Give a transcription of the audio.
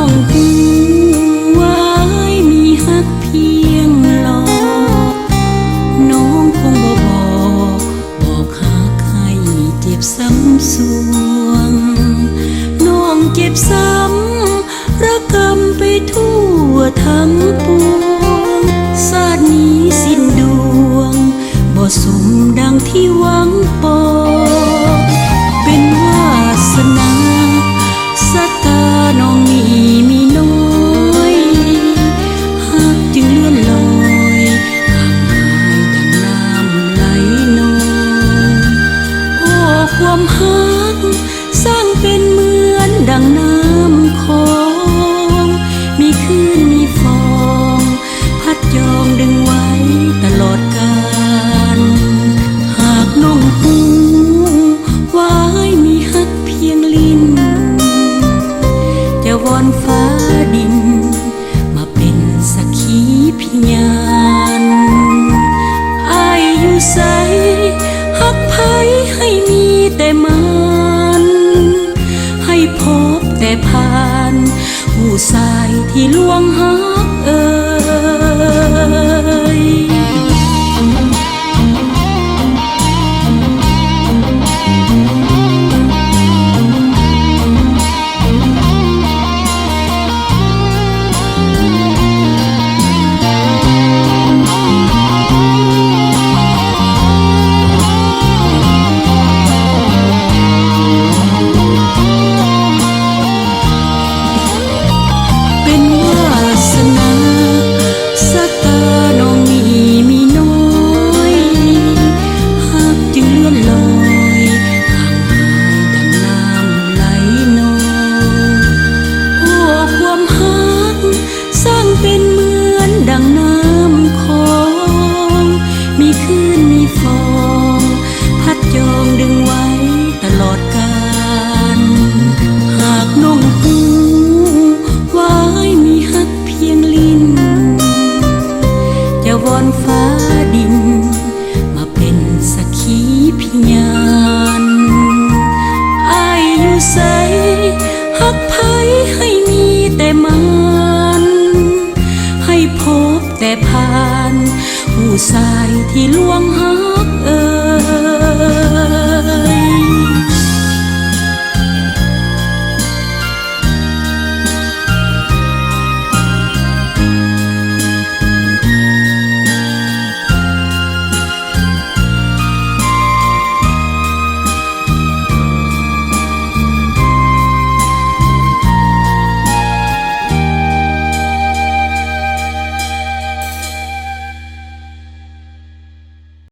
องหูไว้มีฮักเพียงหลอกน้องคงบอกหากให้เจ็บซ้ำสวงน้องเจ็บซ้ำระกำไปทั่วทั้งปวงชาตินี้สิ้นดวงบ่สมดังที่หวังปองเป็นวาสนาสตาน้องมีน้อยหากจึงเลื่อนลอยห่างหายดังน้ำไหลนองโอ้ความฮักสร้างเป็นเหมือนดังน้ำคลองมีคลื่นมีฟองพัดยองดึงไว้ตลอดกาลหากน้องหูไว้มีฮักเพียงลิ้นจะวอนฟ้าดินมาเป็นสักขีพยานอ้ายอยู่ไสฮักไผให้มีแต่มันให้พบแต่ผ่านผู้ชายที่ลวงฮักเอ่ยเป็นเหมือนดังน้ำคลองมีคลื่นมีฟองพัดยองดึงไว้ตลอดกาลหากน้องหูไว้มีฮักเพียงลิ้นจะวอนฟ้าดินมาเป็นสักขีพยานอ้ายอยู่ไสฮักไผให้มีแต่มันให้พบแต่ผ่านผู้ชายที่ลวงหา